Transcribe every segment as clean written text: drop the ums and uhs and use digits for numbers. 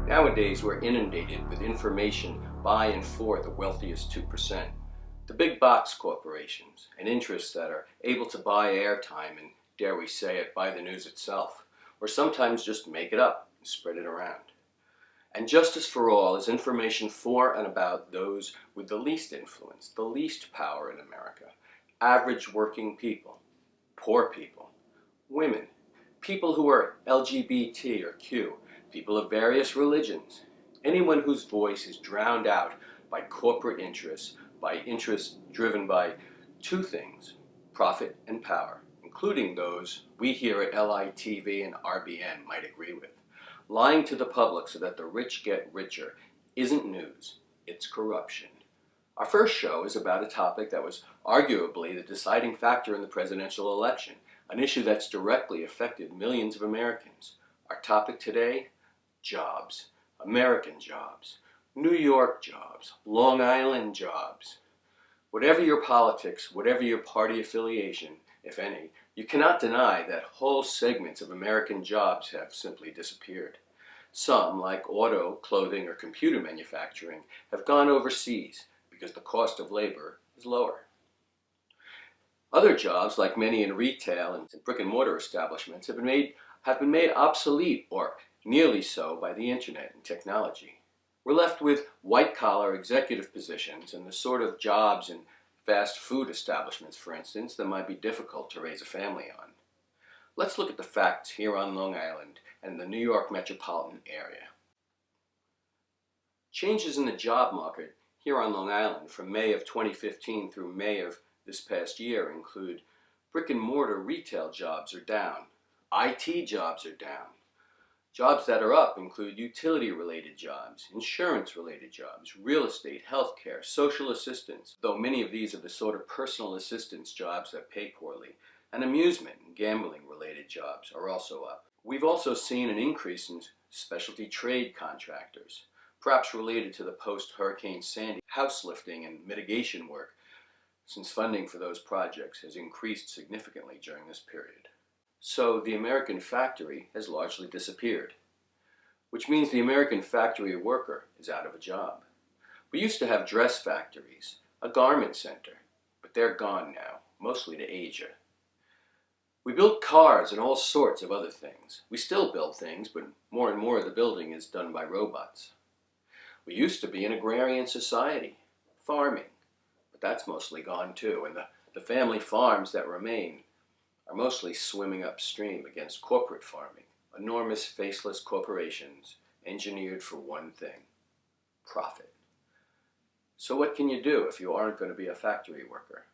Nowadays, we're inundated with information by and for the wealthiest 2%. The big box corporations and interests that are able to buy airtime and, dare we say it, buy the news itself, or sometimes just make it up and spread it around. And justice for all is information for and about those with the least influence, the least power in America. Average working people, poor people, women, people who are LGBT or Q, people of various religions, anyone whose voice is drowned out by corporate interests, by interests driven by two things, profit and power, including those we here at LITV and RBN might agree with. Lying to the public so that the rich get richer isn't news, it's corruption. Our first show is about a topic that was arguably the deciding factor in the presidential election, an issue that's directly affected millions of Americans. Our topic today, jobs, American jobs, New York jobs, Long Island jobs. Whatever your politics, whatever your party affiliation, if any, you cannot deny that whole segments of American jobs have simply disappeared. Some, like auto, clothing, or computer manufacturing, have gone overseas because the cost of labor is lower. Other jobs, like many in retail and brick-and-mortar establishments, have been made obsolete or nearly so by the internet and technology. We're left with white-collar executive positions and the sort of jobs in fast food establishments, for instance, that might be difficult to raise a family on. Let's look at the facts here on Long Island and the New York metropolitan area. Changes in the job market here on Long Island from May of 2015 through May of this past year include brick-and-mortar retail jobs are down, IT jobs are down. Jobs that are up include utility-related jobs, insurance-related jobs, real estate, healthcare, social assistance, though many of these are the sort of personal assistance jobs that pay poorly, and amusement and gambling-related jobs are also up. We've also seen an increase in specialty trade contractors, perhaps related to the post-Hurricane Sandy house lifting and mitigation work, since funding for those projects has increased significantly during this period. So the American factory has largely disappeared, which means the American factory worker is out of a job. We used to have dress factories, a garment center, but they're gone now, mostly to Asia. We built cars and all sorts of other things. We still build things, but more and more of the building is done by robots. We used to be an agrarian society, farming, but that's mostly gone too, and the family farms that remain are mostly swimming upstream against corporate farming, enormous faceless corporations engineered for one thing, profit. So what can you do if you aren't going to be a factory worker?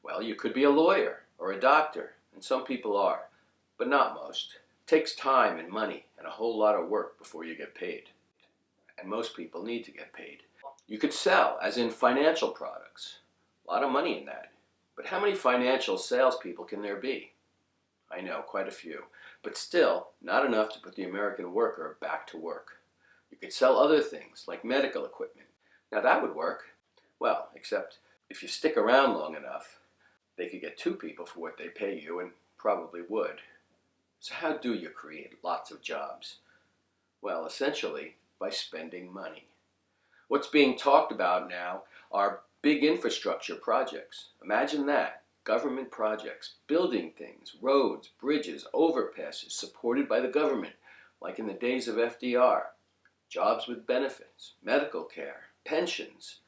Well, you could be a lawyer or a doctor, and some people are, but not most. It takes time and money and a whole lot of work before you get paid. And most people need to get paid. You could sell, as in financial products. A lot of money in that. But how many financial salespeople can there be? I know, quite a few. But still, not enough to put the American worker back to work. You could sell other things, like medical equipment. Now that would work. Well, except if you stick around long enough, they could get two people for what they pay you, and probably would. So how do you create lots of jobs? Well, essentially, by spending money. What's being talked about now are big infrastructure projects. Imagine that. Government projects, building things, roads, bridges, overpasses, supported by the government, like in the days of FDR. Jobs with benefits, medical care, pensions.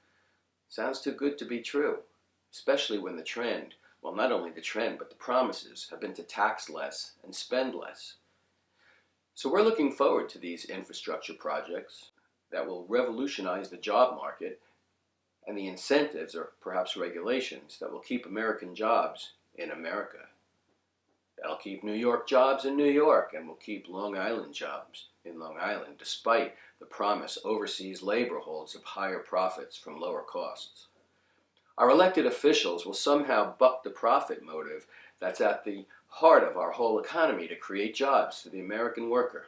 Sounds too good to be true, especially when the trend, well, not only the trend, but the promises have been to tax less and spend less. So we're looking forward to these infrastructure projects that will revolutionize the job market and the incentives or perhaps regulations that will keep American jobs in America. That'll keep New York jobs in New York and will keep Long Island jobs in Long Island, despite the promise overseas labor holds of higher profits from lower costs. Our elected officials will somehow buck the profit motive that's at the heart of our whole economy, to create jobs for the American worker.